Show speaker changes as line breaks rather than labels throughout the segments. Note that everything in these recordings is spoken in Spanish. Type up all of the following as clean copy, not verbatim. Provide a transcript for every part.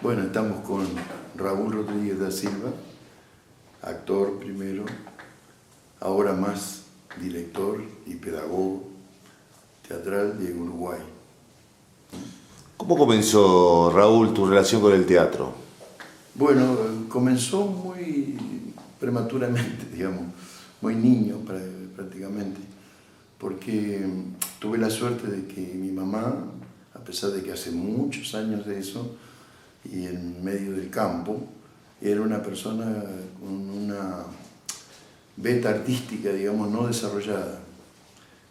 Bueno, estamos con Raúl Rodríguez da Silva, actor primero, ahora más director y pedagogo teatral de Uruguay.
¿Cómo comenzó, Raúl, tu relación con el teatro?
Bueno, comenzó muy prematuramente, digamos, muy niño prácticamente, porque tuve la suerte de que mi mamá, a pesar de que hace muchos años de eso, y en medio del campo, era una persona con una beta artística, digamos, no desarrollada.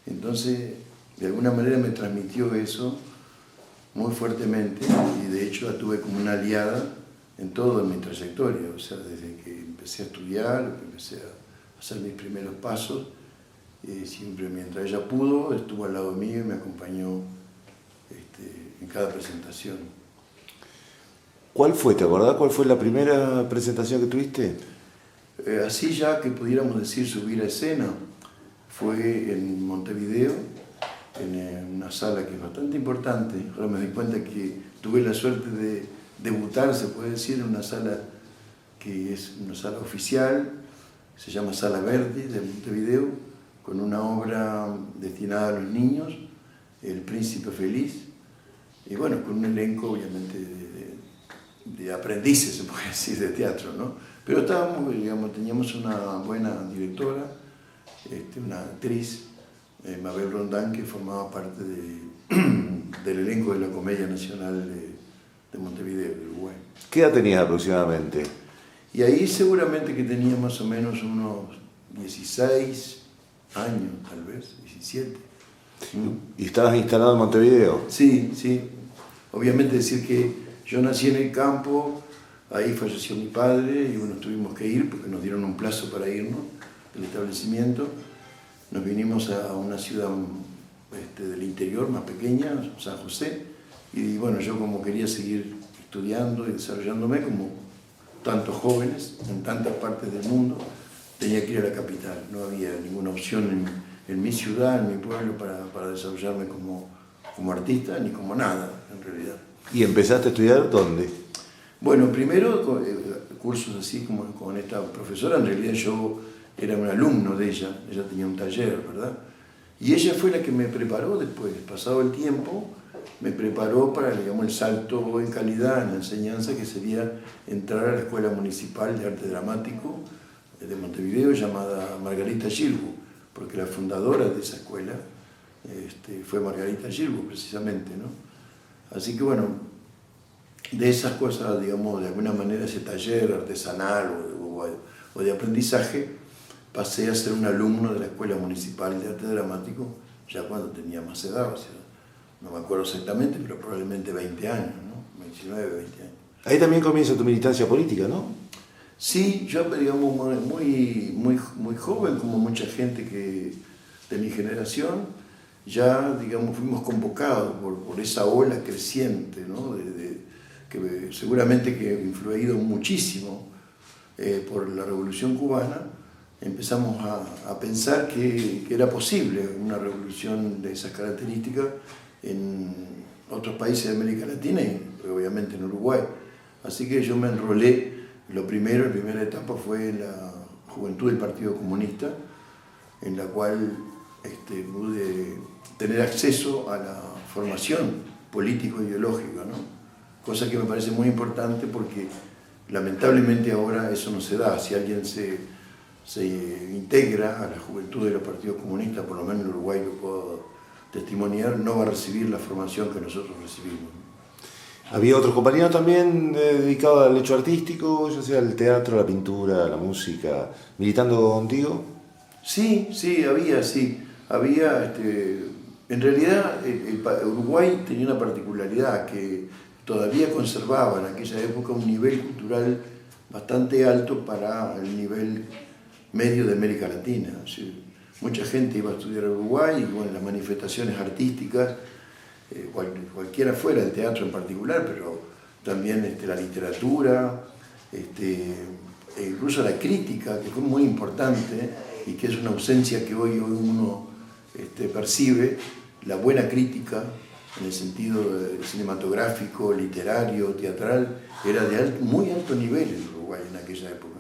Entonces, de alguna manera me transmitió eso muy fuertemente, y de hecho la tuve como una aliada en toda mi trayectoria, o sea, desde que empecé a estudiar, empecé a hacer mis primeros pasos, siempre mientras ella pudo, estuvo al lado mío y me acompañó en cada presentación.
¿Cuál fue, te acordás, cuál fue la primera presentación que tuviste?
Así ya que pudiéramos decir subir a escena, fue en Montevideo, en una sala que es bastante importante. Ahora me doy cuenta que tuve la suerte de debutar, se puede decir, en una sala que es una sala oficial, se llama Sala Verde de Montevideo, con una obra destinada a los niños, El Príncipe Feliz, y bueno, con un elenco obviamente de aprendices, se puede decir, de teatro, ¿no? Pero estábamos, digamos, teníamos una buena directora, una actriz, Mabel Rondán, que formaba parte del elenco de la Comedia Nacional de Montevideo, de Uruguay.
¿Qué edad tenías aproximadamente?
Y ahí seguramente que tenía más o menos unos 16 años, tal vez, 17.
¿Y estabas instalado en Montevideo?
Sí, sí. Obviamente decir que yo nací en el campo, ahí falleció mi padre y bueno, tuvimos que ir porque nos dieron un plazo para irnos del establecimiento. Nos vinimos a una ciudad del interior más pequeña, San José, y bueno, yo como quería seguir estudiando y desarrollándome como tantos jóvenes en tantas partes del mundo, tenía que ir a la capital. No había ninguna opción en mi ciudad, en mi pueblo, para desarrollarme como artista ni como nada, en realidad.
¿Y empezaste a estudiar dónde?
Bueno, primero cursos así como con esta profesora, en realidad yo era un alumno de ella tenía un taller, ¿verdad? Y ella fue la que me preparó después, pasado el tiempo, me preparó para, digamos, el salto en calidad en la enseñanza, que sería entrar a la Escuela Municipal de Arte Dramático de Montevideo, llamada Margarita Gilbo, porque la fundadora de esa escuela fue Margarita Gilbo, precisamente, ¿no? Así que bueno, de esas cosas, digamos, de alguna manera ese taller artesanal o de aprendizaje, pasé a ser un alumno de la Escuela Municipal de Arte Dramático ya cuando tenía más edad, o sea, no me acuerdo exactamente, pero probablemente 20 años, ¿no? 19, 20 años.
Ahí también comienza tu militancia política, ¿no?
Sí, yo, digamos, muy joven, como mucha gente de mi generación, ya, digamos, fuimos convocados por esa ola creciente, ¿no? Que seguramente que ha influido muchísimo por la Revolución Cubana. Empezamos a pensar que era posible una revolución de esas características en otros países de América Latina y obviamente en Uruguay. Así que yo me enrolé, la primera etapa fue la Juventud del Partido Comunista, en la cual pude tener acceso a la formación político-ideológica, ¿no? Cosa que me parece muy importante porque lamentablemente ahora eso no se da. Si alguien se integra a la juventud de los partidos comunistas, por lo menos en Uruguay lo puedo testimoniar, no va a recibir la formación que nosotros recibimos.
¿Había otros compañeros también dedicados al hecho artístico, ya sea al teatro, la pintura, la música, militando contigo?
Sí, había, sí. Había, en realidad, Uruguay tenía una particularidad que todavía conservaba en aquella época un nivel cultural bastante alto para el nivel medio de América Latina. O sea, mucha gente iba a estudiar a Uruguay y bueno, las manifestaciones artísticas, cualquiera fuera, el teatro en particular, pero también la literatura, e incluso la crítica, que fue muy importante y que es una ausencia que hoy uno percibe, la buena crítica en el sentido cinematográfico, literario, teatral, era de muy alto nivel en Uruguay en aquella época.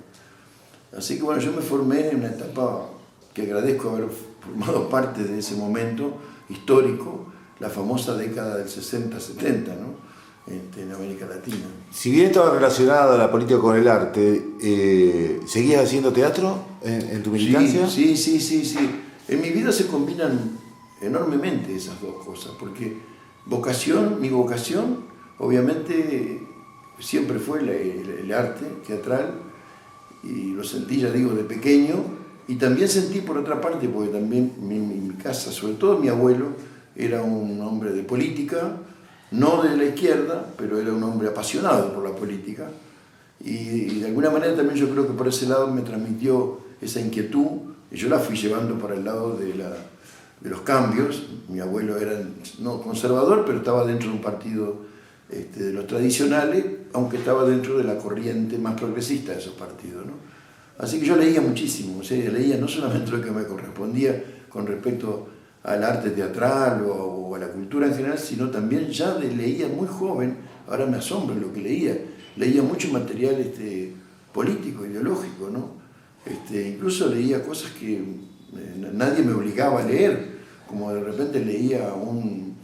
Así que bueno, yo me formé en una etapa que agradezco haber formado parte de ese momento histórico, la famosa década del 60-70, ¿no? En América Latina.
Si bien estaba relacionada la política con el arte, ¿seguías haciendo teatro en tu militancia?
Sí. En mi vida se combinan enormemente esas dos cosas, porque mi vocación, obviamente, siempre fue el arte teatral, y lo sentí, ya digo, de pequeño, y también sentí por otra parte, porque también mi casa, sobre todo mi abuelo, era un hombre de política, no de la izquierda, pero era un hombre apasionado por la política, y de alguna manera también yo creo que por ese lado me transmitió esa inquietud, y yo la fui llevando para el lado de los cambios. Mi abuelo era no conservador, pero estaba dentro de un partido de los tradicionales, aunque estaba dentro de la corriente más progresista de esos partidos, ¿no? Así que yo leía muchísimo, o sea, leía no solamente lo que me correspondía con respecto al arte teatral o a la cultura en general, sino también ya leía muy joven, ahora me asombra lo que leía mucho material político, ideológico, ¿no? Incluso leía cosas que nadie me obligaba a leer, como de repente leía a un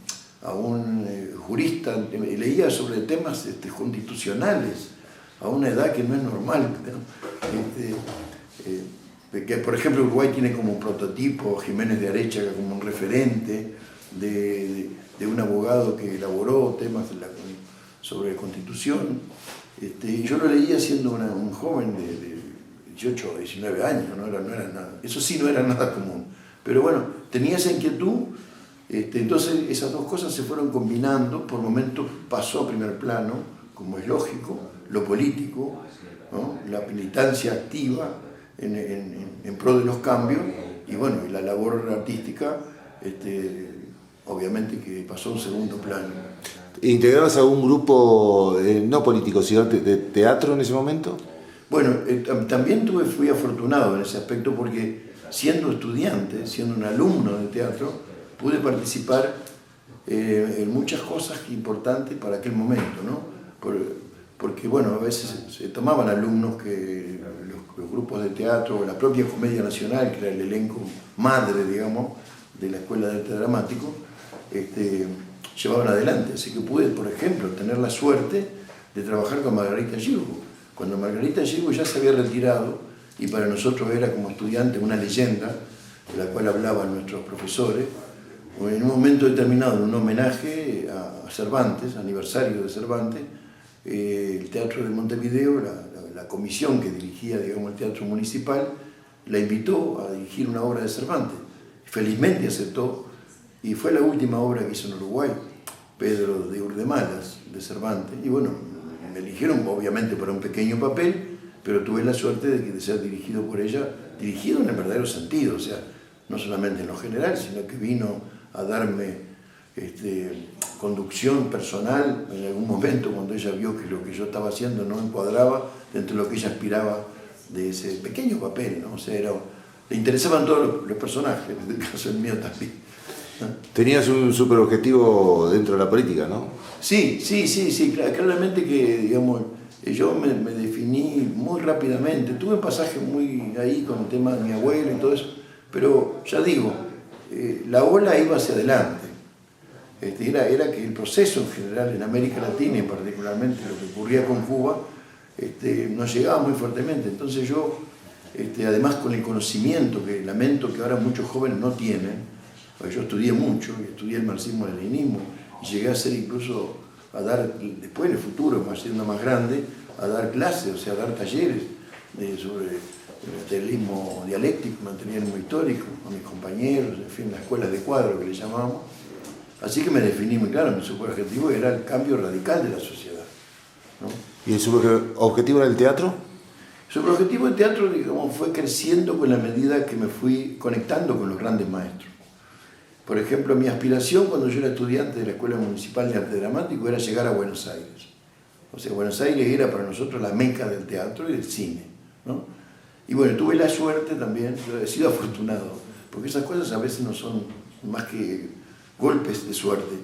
jurista, leía sobre temas constitucionales, a una edad que no es normal, ¿no? Que por ejemplo Uruguay tiene como prototipo Jiménez de Arechaga como un referente de un abogado que elaboró temas sobre Constitución, y yo lo leía siendo un joven de 18 o 19 años, no era nada, eso sí no era nada común, pero bueno, tenía esa inquietud. Entonces esas dos cosas se fueron combinando, por momentos pasó a primer plano, como es lógico, lo político, ¿no? La militancia activa en pro de los cambios, y bueno, y la labor artística, obviamente que pasó a un segundo plano.
¿Integrabas a un grupo no político, sino de teatro en ese momento?
Bueno, también fui afortunado en ese aspecto, porque siendo estudiante, siendo un alumno de teatro, pude participar en muchas cosas importantes para aquel momento, ¿no? Porque bueno, a veces se tomaban alumnos que los grupos de teatro, o la propia Comedia Nacional, que era el elenco madre, digamos, de la Escuela de Arte Dramático, llevaban adelante. Así que pude, por ejemplo, tener la suerte de trabajar con Margarita Xirgu. Cuando Margarita Xirgu ya se había retirado, y para nosotros era como estudiante una leyenda, de la cual hablaban nuestros profesores, en un momento determinado, en un homenaje a Cervantes, aniversario de Cervantes, el Teatro de Montevideo, la comisión que dirigía, digamos, el Teatro Municipal, la invitó a dirigir una obra de Cervantes. Felizmente aceptó, y fue la última obra que hizo en Uruguay, Pedro de Urdemalas, de Cervantes. Y bueno, me eligieron obviamente para un pequeño papel, pero tuve la suerte de ser dirigido por ella, dirigido en el verdadero sentido, o sea, no solamente en lo general, sino que vino a darme conducción personal en algún momento, cuando ella vio que lo que yo estaba haciendo no encuadraba dentro de lo que ella aspiraba de ese pequeño papel, ¿no? O sea, le interesaban todos los personajes, en este caso el mío también, ¿no?
Tenías un super objetivo dentro de la política, ¿no?
Sí, claramente que, digamos, yo me definí muy rápidamente, tuve un pasaje muy ahí con el tema de mi abuelo y todo eso, pero ya digo, la ola iba hacia adelante. Era que el proceso en general en América Latina y particularmente lo que ocurría con Cuba nos llegaba muy fuertemente. Entonces yo, además con el conocimiento que lamento que ahora muchos jóvenes no tienen, porque yo estudié mucho, estudié el marxismo-leninismo y llegué a ser incluso a dar, después en el futuro, siendo más grande, a dar clases, o sea, a dar talleres sobre el materialismo dialéctico, materialismo histórico, a mis compañeros, en fin, las escuelas de cuadro que le llamamos. Así que me definí muy claro, mi superobjetivo era el cambio radical de la sociedad, ¿no?
¿Y el superobjetivo era el teatro?
El superobjetivo del teatro, digamos, fue creciendo con la medida que me fui conectando con los grandes maestros. Por ejemplo, mi aspiración cuando yo era estudiante de la Escuela Municipal de Arte Dramático era llegar a Buenos Aires. O sea, Buenos Aires era para nosotros la meca del teatro y del cine, ¿no? Y bueno, tuve la suerte también, yo he sido afortunado, porque esas cosas a veces no son más que golpes de suerte.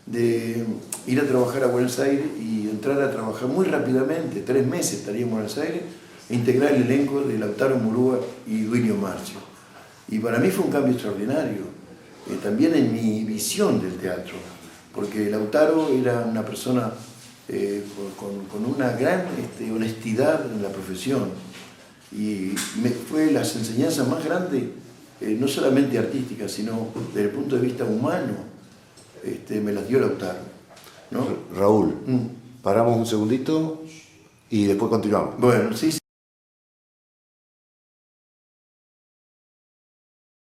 de ir a trabajar a Buenos Aires y entrar a trabajar muy rápidamente, 3 meses estaría en Buenos Aires, e integrar el elenco de Lautaro Murúa y Duilio Marcio. Y para mí fue un cambio extraordinario, también en mi visión del teatro, porque Lautaro era una persona con una gran honestidad en la profesión, y fue las enseñanzas más grandes, no solamente artísticas, sino desde el punto de vista humano, me las dio Lautaro, ¿no?
Raúl, paramos un segundito y después continuamos.
Bueno, sí.